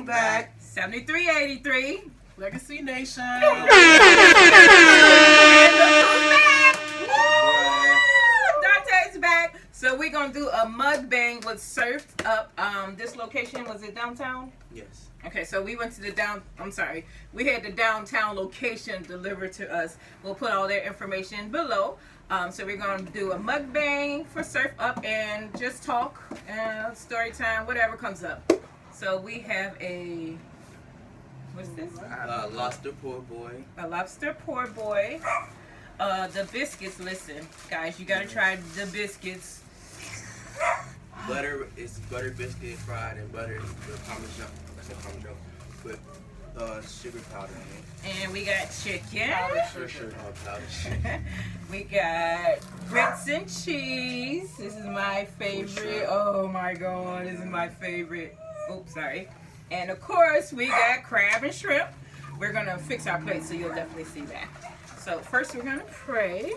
back. 7383. Legacy Nation. And Dante's back. So we're going to do a mukbang with Surf Up. This location, was it downtown? Yes. Okay, so we went to the we had the downtown location delivered to us. We'll put all their information below. So we're going to do a mukbang for Surf Up and just talk, story time, whatever comes up. So we have a, what's this? Lobster poor boy. A lobster poor boy. The biscuits, listen, guys, you got to try the biscuits. Butter is butter biscuit fried and butter is the parmesan. That's a parmesan with sugar powder in it. And we got chicken. Powder. We got grits and cheese. This is my favorite. Oh my god, this is my favorite. Oops, sorry. And of course, we got crab and shrimp. We're gonna fix our plate, so you'll definitely see that. So first, we're gonna pray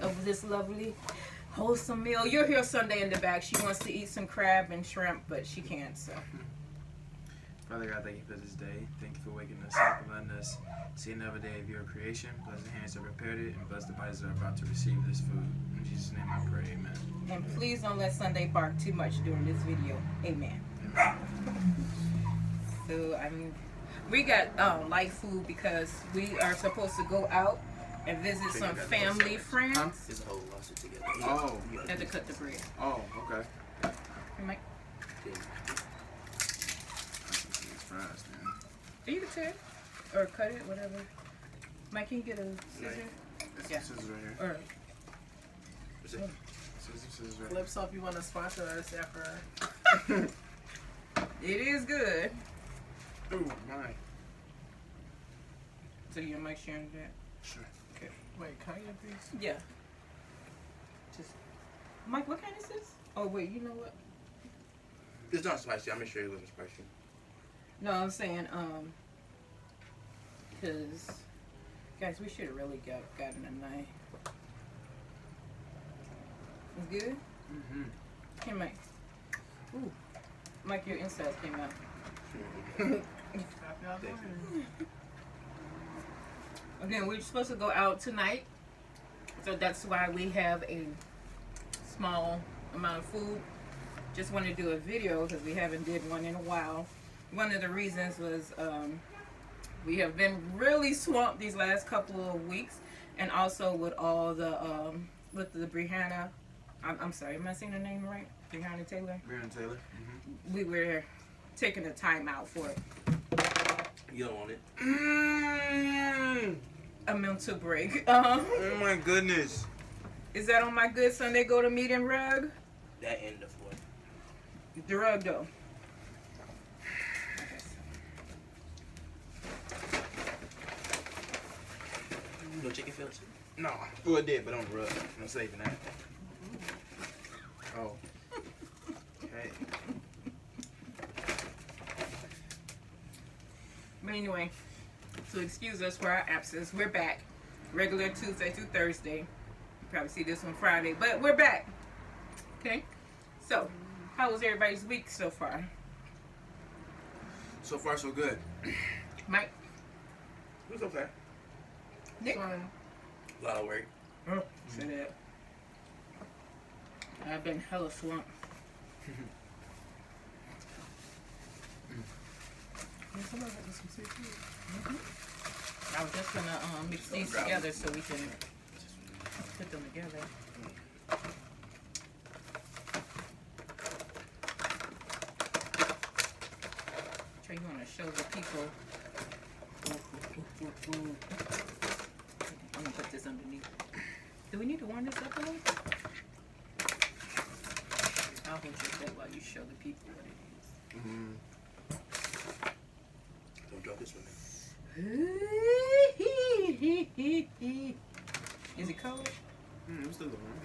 over this lovely, wholesome meal. You'll hear Sunday in the back. She wants to eat some crab and shrimp, but she can't. So. Father God, thank you for this day. Thank you for waking us up and letting us see another day of your creation. Bless the hands that prepared it and bless the bodies that are about to receive this food. In Jesus' name I pray, amen. And please don't let Sunday bark too much during this video. Amen. So, we got light food because we are supposed to go out and visit some family friends. It's a whole lobster together. Oh. And to cut the bread. Oh, okay. Hey, Mike. Fries, man. You can tear it or cut it, whatever. Mike, can you get a scissor? Yeah. Scissors right here. Or Scissors right here. Flips up, you want to sponsor us after? it is good. Ooh, my. So your Mike sharing that? Sure. Okay. Wait, can I get a piece? Yeah. Just Mike, what kind is this? Oh wait, you know what? It's not spicy. I'm sure it wasn't spicy. No, I'm saying, because, guys, we should have really gotten a knife. It's good? Mm-hmm. Hey, Mike. Ooh. Mike, your insides came out. Again, we're supposed to go out tonight, so that's why we have a small amount of food. Just wanted to do a video because we haven't did one in a while. One of the reasons was we have been really swamped these last couple of weeks, and also with all the with the Brianna. I'm sorry, am I saying her name right? Brianna Taylor. Brianna Taylor. Mm-hmm. We were taking a time out for it. You don't want it? A mental break. Oh my goodness. Is that on my good Sunday go to meeting rug? That and the fourth. The rug though. No chicken fillets? No. Well, it did, but on the rug. I'm saving that. Oh. Okay. But anyway, so excuse us for our absence. We're back. Regular Tuesday through Thursday. You probably see this on Friday, but we're back. Okay? So, how was everybody's week so far? So far, so good. Mike? It was okay. Nick? A lot of work. Say that. I've been hella swamped. I was just gonna mix these together so we can put them together. Trey, you wanna show the people? I'm gonna put this underneath. Do we need to warm this up a little? I'll hold your plate while you show the people what it is. Mm-hmm. Don't drop this one in. Is it cold? I'm still going.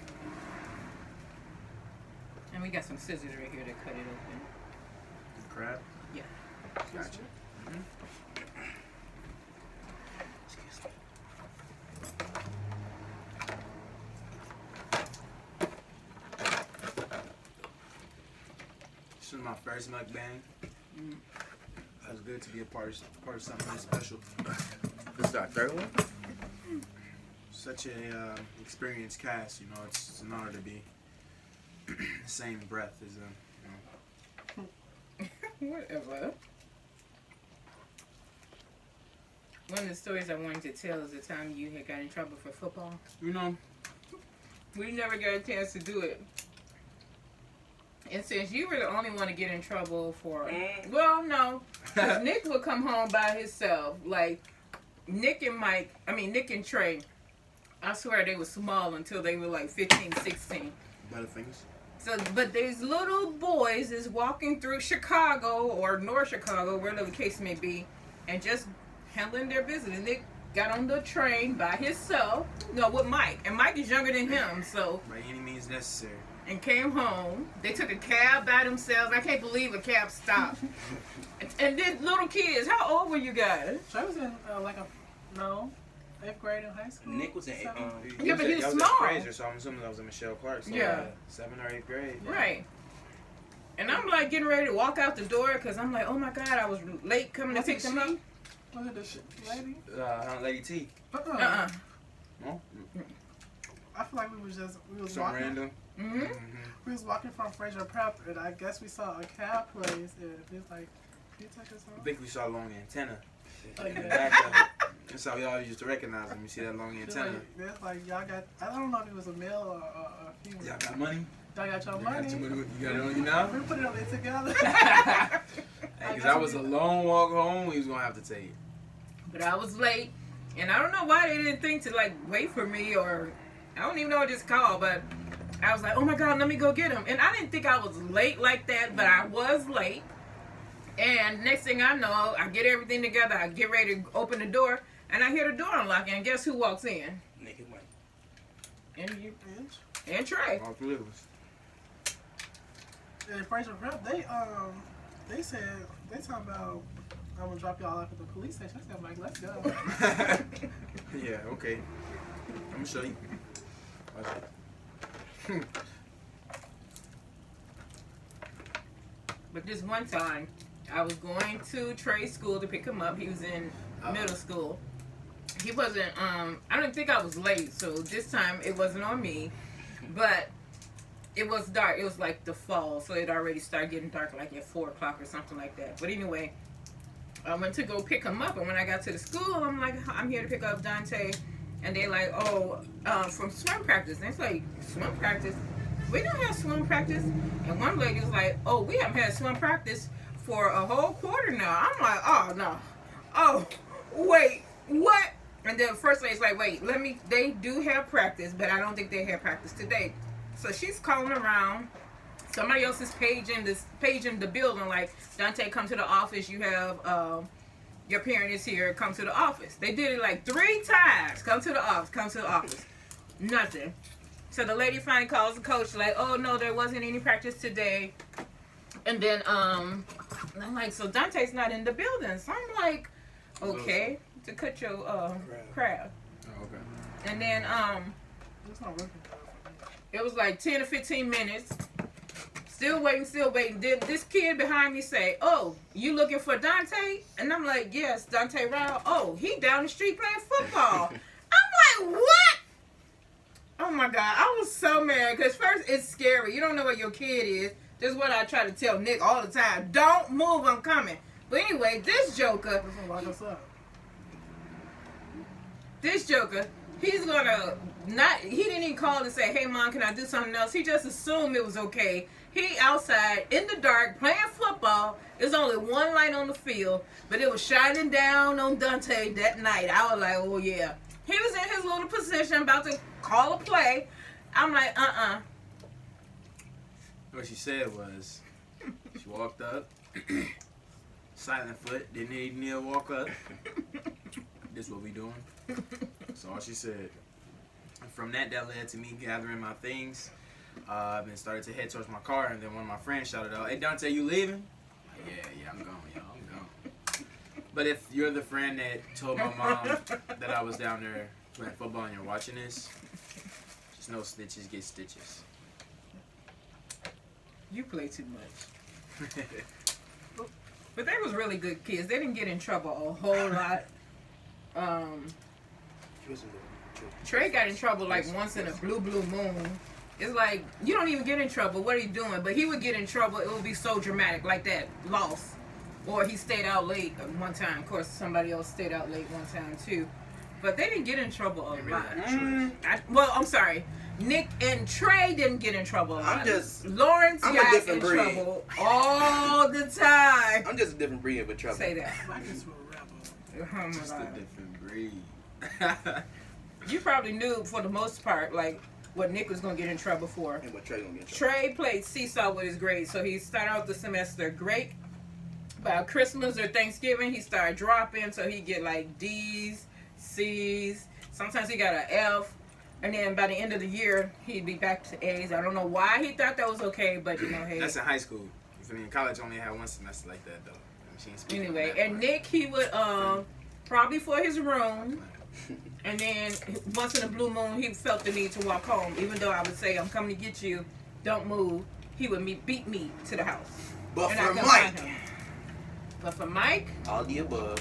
And we got some scissors right here to cut it open. The crab? Yeah. Gotcha. Mm-hmm. Excuse me. This is my first mukbang. It's good to be a part of something really special. This is our third one? Such a experienced cast, you know. It's an honor to be the same breath as them. Whatever. One of the stories I wanted to tell is the time you had got in trouble for football. You know, We never got a chance to do it. And since you were the only one to get in trouble for, well, no, 'cause Nick would come home by himself. Like Nick and Trey. I swear they were small until they were like 15, 16. Butterfingers. So, but these little boys is walking through Chicago or North Chicago, wherever the case may be, and just handling their business. And Nick got on the train by himself. No, with Mike. And Mike is younger than him, so. By any means necessary. And came home. They took a cab by themselves. I can't believe a cab stopped. and then little kids. How old were you guys? Trey was in eighth grade in high school. Nick was in Yeah, but he was I small. Fraser, so I'm assuming that was in Michelle Clark. So Yeah. 7th or 8th grade. Right. And I'm like getting ready to walk out the door because I'm like, oh my God, I was late coming to pick them up. Was it the lady? Lady T. No? I feel like we was Some walking. random. Mm-hmm. We was walking from Fraser Prep, and I guess we saw a cab place, and it was like, "Can you take us I home?" think we saw a long antenna. Oh, In the yeah. back of it. That's how we always used to recognize them. You see that long It's antenna. like y'all got. I don't know if it was a male or a female. Y'all got money? Y'all got your You money. got it on you now? We put it on it together. Because that was a long walk home we was going to have to take. But I was late. And I don't know why they didn't think to like wait for me or I don't even know what this called, but I was like, oh my God, let me go get him. And I didn't think I was late like that, but I was late. And next thing I know, I get everything together. I get ready to open the door, and I hear the door unlocking. And guess who walks in? Nick and Mike. And you and Trey. All three of us. And Fraser Prep, they said they talking about I'm gonna drop y'all off at the police station. I said, I'm like, let's go. Yeah, okay. I'm going to show you. Watch it. But this one time, I was going to Trey's school to pick him up. He was in middle school. He wasn't, I didn't think I was late, so this time it wasn't on me. But it was dark. It was like the fall, so it already started getting dark like at 4 o'clock or something like that. But anyway, I went to go pick him up, and when I got to the school, I'm like, I'm here to pick up Dante. And they like, from swim practice. And it's like, swim practice? We don't have swim practice. And one lady was like, oh, we haven't had swim practice for a whole quarter now. I'm like, oh, no. Oh, wait, what? And then the first lady's like, wait, they do have practice, but I don't think they have practice today. So she's calling around. Somebody else is paging the building, like, Dante, come to the office. You have, your parent is here, come to the office. They did it like 3 times. Come to the office. Nothing. So the lady finally calls the coach, like, oh no, there wasn't any practice today. And then I'm like, so Dante's not in the building. So I'm like, okay, to cut your crab. Oh, okay. And then It's not working. it was like 10 or 15 minutes. Still waiting. Did this kid behind me say, oh, you looking for Dante? And I'm like, yes, Dante Rao. Oh, he down the street playing football. I'm like, what? Oh my God, I was so mad. Because first, it's scary. You don't know where your kid is. This is what I try to tell Nick all the time. Don't move, I'm coming. But anyway, this joker, This one lock us up. he's gonna he didn't even call and say, hey mom, can I do something else? He just assumed it was okay. He outside in the dark playing football. There's only one light on the field, but it was shining down on Dante that night. I was like, oh yeah. He was in his little position about to call a play. I'm like, What she said was, she walked up, silent foot, didn't need Neil walk up. This what we doing. That's all she said. And from that led to me gathering my things. Then started to head towards my car, and then one of my friends shouted out, hey Dante, you leaving? Yeah, I'm gone, y'all, I'm gone. But if you're the friend that told my mom that I was down there playing football and you're watching this, just know snitches get stitches. you play too much. But But they was really good kids. They didn't get in trouble a whole lot. Trey got in trouble like once in a blue moon. It's like, you don't even get in trouble. What are you doing? But he would get in trouble. It would be so dramatic, like that loss. Or he stayed out late one time. Of course, somebody else stayed out late one time, too. But they didn't get in trouble a lot. I'm sorry. Nick and Trey didn't get in trouble a lot. Lawrence got in trouble all the time. I'm just a different breed of a trouble. Say that. I just will rebel. Oh my Just a God. different breed. You probably knew for the most part, like, what Nick was going to get in trouble for. And what Trey gonna get in trouble. Trey played seesaw with his grades, so he started out the semester great. By Christmas or Thanksgiving, he started dropping, so he'd get like D's, C's. Sometimes he got an F. And then by the end of the year, he'd be back to A's. I don't know why he thought that was okay, but you know, hey. That's in high school. I mean, college only had one semester like that, though. She ain't speaking on Anyway, that and part. Nick, he would probably for his room. And then once in a blue moon, he felt the need to walk home. Even though I would say, I'm coming to get you, don't move. He would beat me to the house. But And I for couldn't find Mike, him. But for Mike, all the above.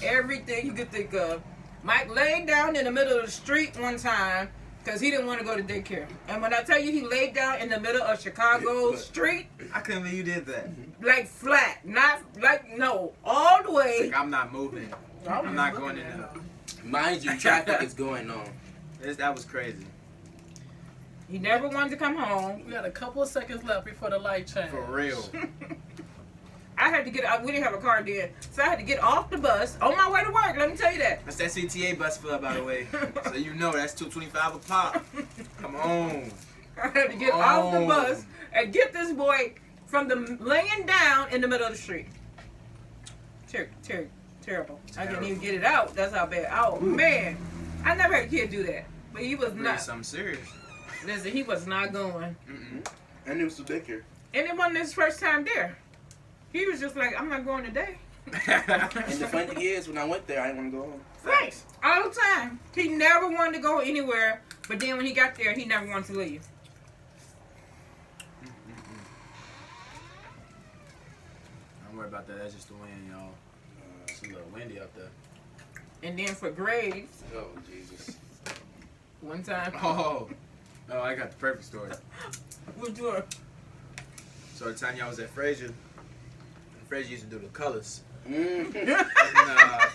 everything you could think of. Mike laid down in the middle of the street one time because he didn't want to go to daycare. And when I tell you he laid down in the middle of Chicago street, I couldn't believe you did that. like flat, not like, no, all the way. Like, I'm not moving. I'm not going in there. Mind you, traffic is going on. That was crazy. He never wanted to come home. We had a couple of seconds left before the light changed. For real. I had to get out. We didn't have a car then. So I had to get off the bus on my way to work. Let me tell you that. That's that CTA bus fare, by the way. So you know that's $2.25 a pop. Come on. I had to get off the bus and get this boy from the laying down in the middle of the street. Terrible. I didn't even get it out. That's how bad. Oh, man. I never had a kid do that. But he was Really not. something serious. Listen, he was not going. Mm-mm. And it was the daycare. And it wasn't his first time there. He was just like, I'm not going today. And the funny thing is, when I went there, I didn't want to go home. Right. All the time. He never wanted to go anywhere. But then when he got there, he never wanted to leave. Don't worry about that. That's just the wind, y'all. It's a little windy out there. And then for Graves, Oh, Jesus. one time. Oh, I got the perfect story. What you So the time y'all was at Frazier, Frazier used to do the colors. Mm. And,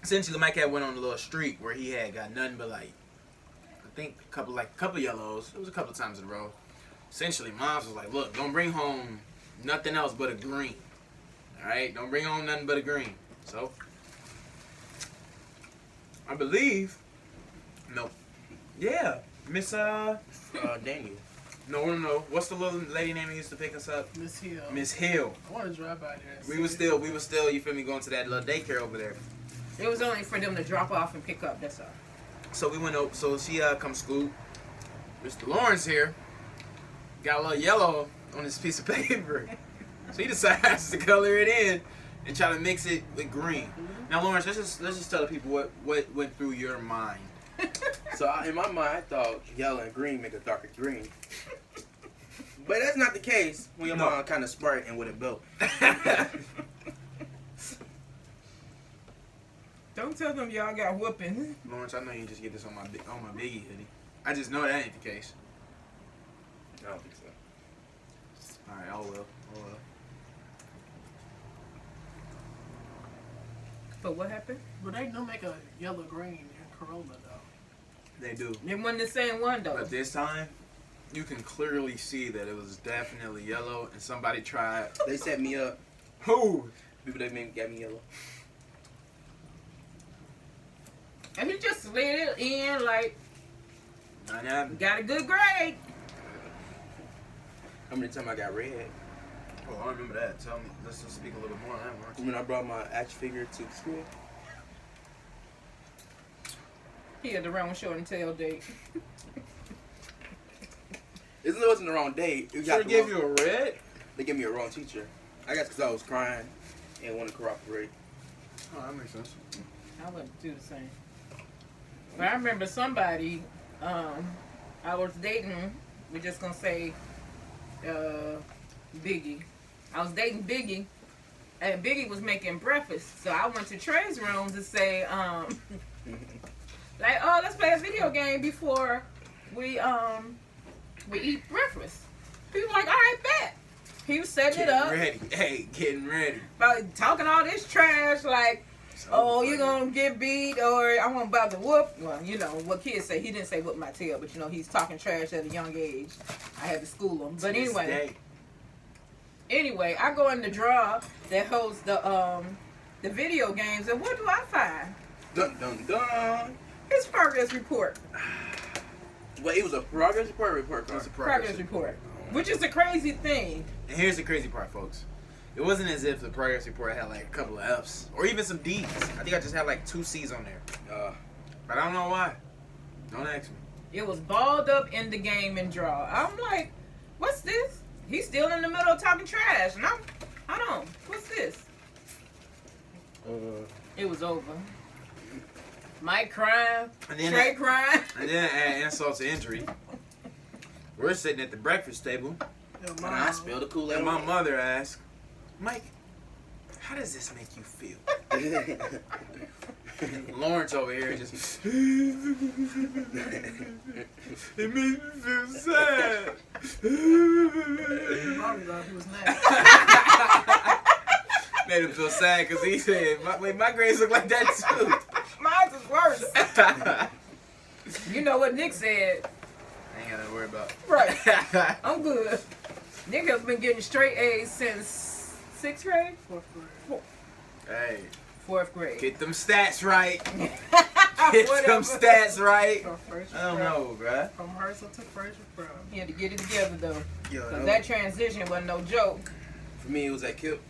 essentially, Mike had went on a little streak where he had got nothing but like, I think a couple yellows. It was a couple of times in a row. Essentially, Moms was like, look, don't bring home nothing else but a green. All right, don't bring home nothing but a green. So, I believe, no, yeah, Miss Daniel. No. What's the little lady name who used to pick us up? Miss Hill. Miss Hill. I want to drive by there. and We see was it. still, you feel me, going to that little daycare over there. It was only for them to drop off and pick up. That's all. So we went up. So she come scoop. Mr. Lawrence here got a little yellow on this piece of paper. So he decides to color it in and try to mix it with green. Now, Lawrence, let's just tell the people what went through your mind. So in my mind, I thought yellow and green make a darker green. But that's not the case when your No. mom kind of smart and with a belt. Don't tell them y'all got whooping. Lawrence, I know you just get this on my biggie hoodie. I just know that ain't the case. I don't think so. All right, oh well. But what happened? But they do make a yellow green in Corolla though. They do. It wasn't the same one though. But this time, you can clearly see that it was definitely yellow, and somebody tried. They set me up. Who? People that got me yellow. And he just slid it in like, Not happening. got a good grade. How many times I got red? Oh, I remember that. Tell me. Let's just speak a little more on that, Lawrence. When I brought my action figure to school. He had the wrong show and tell date. It wasn't the wrong date. It Sure got the gave wrong- you a red? They gave me a wrong teacher. I guess because I was crying and wanted to cooperate. Oh, that makes sense. I wouldn't do the same. But I remember somebody, I was dating, we're just gonna say, Biggie. I was dating Biggie, and Biggie was making breakfast. So I went to Trey's room to say, like, oh, let's play a video game before we eat breakfast. He was like, all right, bet. He was setting it up. Ready. Hey, getting ready. About talking all this trash, like, oh, you're gonna get beat, or I'm about to whoop. Well, you know what kids say. He didn't say whoop my tail, but you know he's talking trash at a young age. I had to school him. But anyway, I go in the drawer that holds the video games, and what do I find? Dun dun dun. His progress report. Well, it was a progress report. Report card. It's a Progress report, which is the crazy thing. And here's the crazy part, folks. It wasn't as if the progress report had like a couple of F's or even some D's. I think I just had like 2 C's on there. But I don't know why. Don't ask me. It was balled up in the game and draw. I'm like, what's this? He's still in the middle of talking trash, and I don't. What's this? It was over. Mike crying, Trey crying. And then add insult to injury. We're sitting at the breakfast table, And I spilled the Kool-Aid. and my mother asked, Mike, how does this make you feel? And Lawrence over here just, it made me feel sad. Probably thought he was nasty. Made him feel sad because he said, my grades look like that too. Mine's is worse. You know what Nick said? I ain't got nothing to worry about. Right. I'm good. Nick has been getting straight A's since 6th grade? 4th grade. Hey, 4th grade. get them stats right. Get them stats right. From first I don't grade. know, bruh. From Herschel to first grade. He had to get it together though. Yo, Cause that transition wasn't no joke. for me, it was at Kip.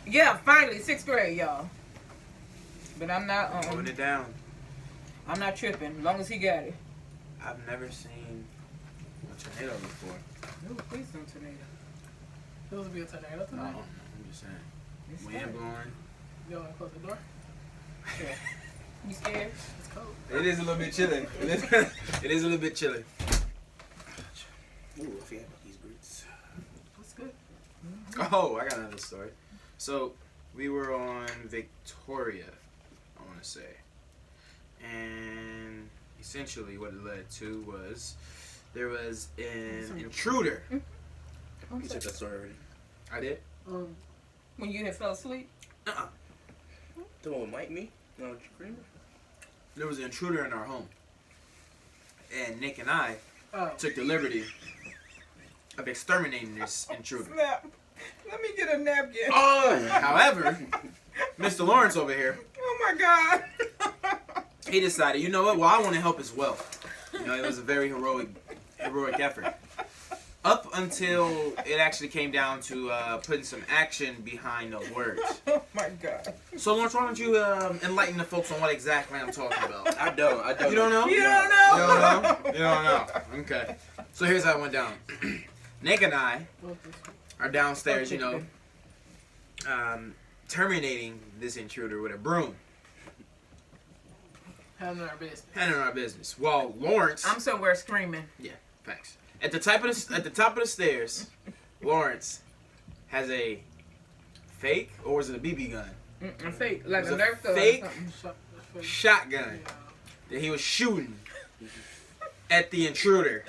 Yeah, finally 6th grade, y'all. But I'm not Holding it down. I'm not tripping. As long as he got it. I've never seen a tornado before. Ooh, please don't tornado. It was be a tornado No, tonight. I'm just saying. It's Wind scary. blowing. You want to close the door? You scared? It's cold. It is a little bit chilly. It is a little bit chilly. Ooh, I forgot about these boots. That's good. Oh, I got another story. So, we were on Victoria, I want to say. And essentially what it led to was there was an intruder. You said that story already. I did? When you had fell asleep? The one with Mike, me? No, Creamer? There was an intruder in our home. And Nick and I Oh. took the liberty of exterminating this intruder. Snap. Let me get a napkin. Oh! However, Mr. Lawrence over here, Oh my God. he decided, you know what? Well, I want to help as well. You know, it was a very heroic effort. Up until it actually came down to putting some action behind those words. Oh my God. So, Lawrence, why don't you enlighten the folks on what exactly I'm talking about? I don't. You don't know? You don't You know? don't know? You don't know. Okay. So here's how it went down. Nick and I are downstairs, you know, terminating this intruder with a broom. Handling our business. Handling our business. While Lawrence, I'm somewhere screaming. facts. At the top of the stairs, Lawrence has a fake, or was it a BB gun? A fake, like It a was a Nerf gun. fake- Or something. Shotgun Yeah. that he was shooting at the intruder.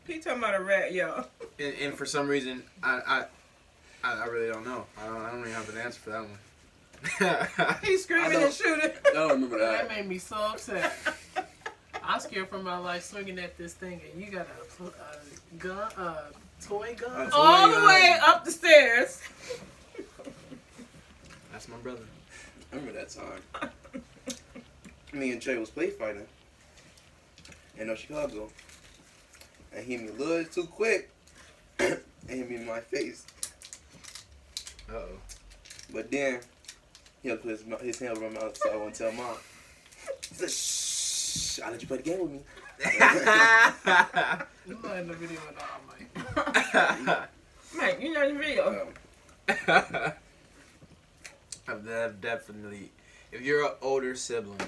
He talking about a rat, y'all. And for some reason, I really don't know. I don't even have an answer for that one. He's screaming and shooting. I don't remember That that. made me so upset. I'm scared for my life swinging at this thing, and you got a gun, toy gun. All the way up the stairs. That's my brother. I remember that time. Me and Trey was play fighting in Chicago. And he hit me a little too quick. And hit me in my face. Uh-oh. But then, he had to put his hand over my mouth so I wouldn't tell Mom. He said, shh, I'll let you play the game with me. You not in the video at all, Mike. Mate, you know the video. I've definitely. If you're an older sibling,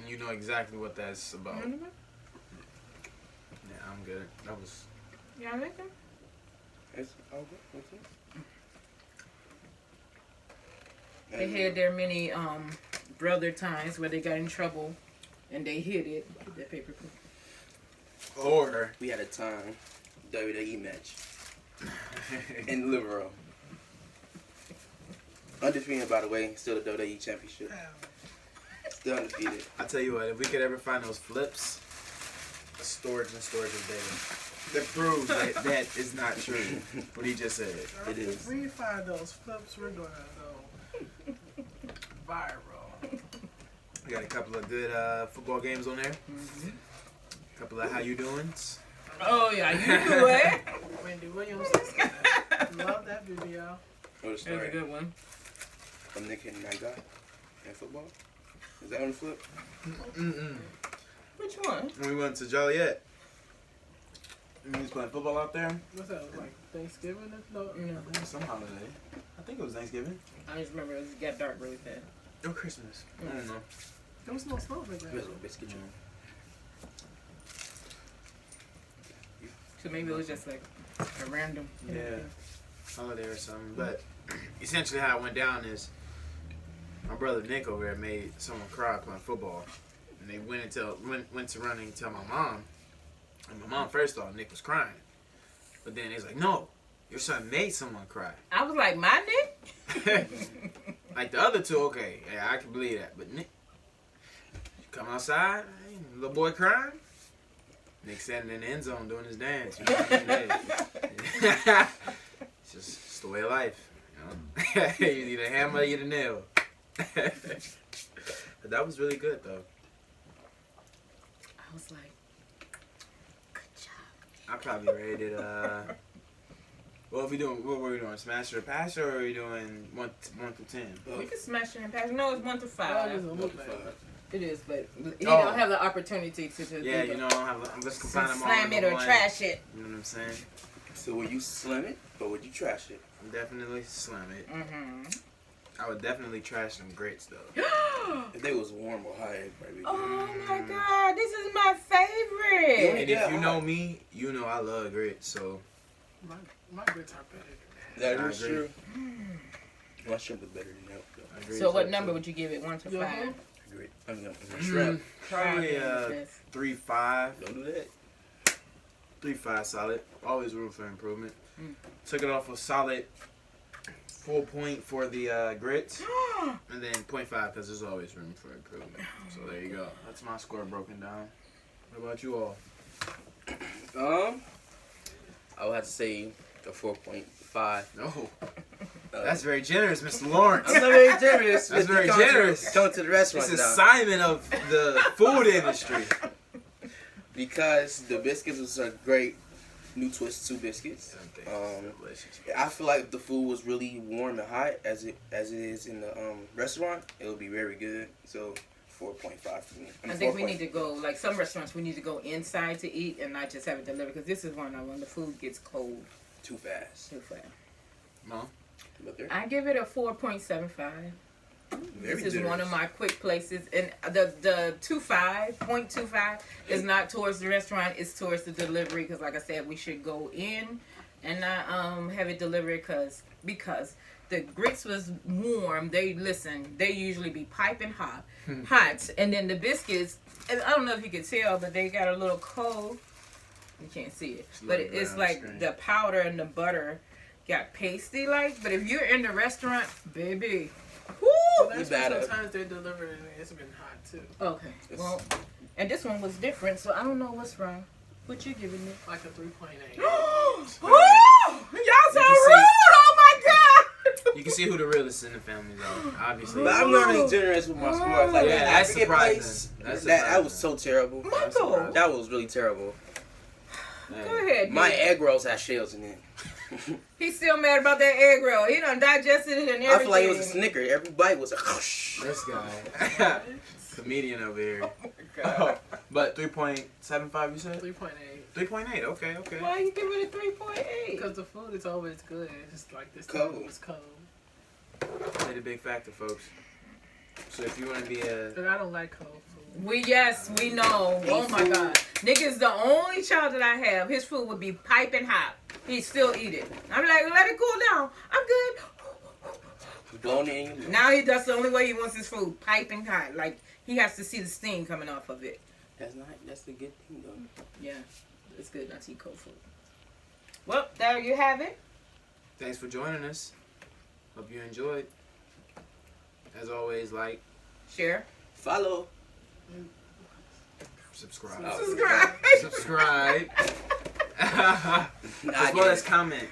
you know exactly what that's about. Mm-hmm. Yeah, I'm good. That was. Yeah, I think so. It's all good. What's this? They had their many brother times where they got in trouble and they hid it. That paper clip. Or We had a time WWE match in the living room. Undefeated, by the way. Still the WWE championship. Still undefeated. I tell you what, if we could ever find those flips, storage of data, that proves that is not true. What he just said. It is. If we find those flips, we're gonna go viral. We got a couple of good football games on there. A couple of how you doings. Oh yeah, you do it. Wendy Williams. Love that video. What a That's a story. good one. From Nick and that guy in football. Is that on the flip? Which one? When we went to Joliet, we was playing football out there. What's that? Like Thanksgiving? No. Some holiday. I think it was Thanksgiving. I just remember it got dark really fast. Or Christmas. I don't know. There was no snow back It then. was a biscuit joint. So maybe it was just like a random. Yeah. Holiday or something. But essentially how it went down is my brother Nick over there made someone cry playing football. And they went to running and tell my mom. And my mom first thought Nick was crying. But then he's like, no, your son made someone cry. I was like, my Nick? Like the other two, okay, yeah, I can believe that. But Nick, you come outside, hey, little boy crying. Nick standing in the end zone doing his dance. You know, it's just the way of life. You know? You either hammer or you the nail. But that was really good though. I was like, good job. I probably rated what we doing? What were we doing? Smash or pass, or are we doing 1 through 10? We can smash it and pass. No, it's 1 through That 5. doesn't look bad. It is, but you Oh. don't have the opportunity to Yeah, you know, I'm just combine them all. slam into it or one. trash it. You know what I'm saying? So would you slam it or would you trash it? Definitely slam it. Mm-hmm. I would definitely trash them grits though. If they was warm or hot, it'd probably be good. Oh my God, this is my favorite. And if you know me, you know I love grits. So My grits are better than That I is agree. true. My shrimp is better than that. Though. I agree So with what that, number too. would you give it? 1 to Yeah. 5? Great. I mean, shrimp. Probably Yes. 3-5. Don't do that. 3-5 solid. Always room for improvement. Mm. Took it off a solid full point for the grits, and then 0.5 because there's always room for improvement. So there you go. That's my score broken down. What about you all? I would have to say a 4.5. No, that's very generous, Mr. Lawrence. I'm not very generous. That's very Come to- generous. Come to the restaurant This is now. Simon of the food industry. Because the biscuits was a great new twist to biscuits. I feel like if the food was really warm and hot as it is in the restaurant, it would be very good. So 4.5 for me. I think we need to go, like some restaurants, we need to go inside to eat and not just have it delivered, because this is one of when the food gets cold too fast. too fast. Mom? But they're I give it a 4.75. very This is generous. one of my quick places, and the 0.25 is not towards the restaurant; it's towards the delivery. Because, like I said, we should go in and not have it delivered because the grits was warm. They usually be piping hot, and then the biscuits. And I don't know if you can tell, but they got a little cold. You can't see it, but looking it's around like the screen. the powder and the butter got pasty like. But if you're in the restaurant, baby. Woo! That's You why better. sometimes they deliver and it's been hot too. Okay. Well, and this one was different, so I don't know what's wrong. What you giving it? Like a 3.8. Y'all so You can see- rude! Oh my God! You can see who the realest in the family though, obviously. But I'm not really generous with my scores. Like Yeah, that that's African surprising. place, That's that was surprising. so terrible. Michael, That was really terrible. go ahead. My dude. egg rolls had shells in it. He's still mad about that egg roll. He done digested it and everything. I feel like it was a Snicker. Every bite was a. This guy. Comedian over here. God. But 3.75 you said? 3.8. 3.8, okay. Why you give it a 3.8? Because the food is always good. It's just like this Cold. time it was cold. Played a big factor, folks. So if you want to be a... But I don't like cold food. We know. Oh my God. Nigga's the only child that I have. His food would be piping hot. he still eat it. I'm like, let it cool down. I'm good. Blown in your mouth. Now that's the only way he wants his food, piping hot. Like he has to see the steam coming off of it. That's a good thing though. Yeah, it's good not to eat cold food. Well, there you have it. Thanks for joining us. Hope you enjoyed. As always, like, Share. Follow. subscribe. Oh. Subscribe. Subscribe. As well as comment.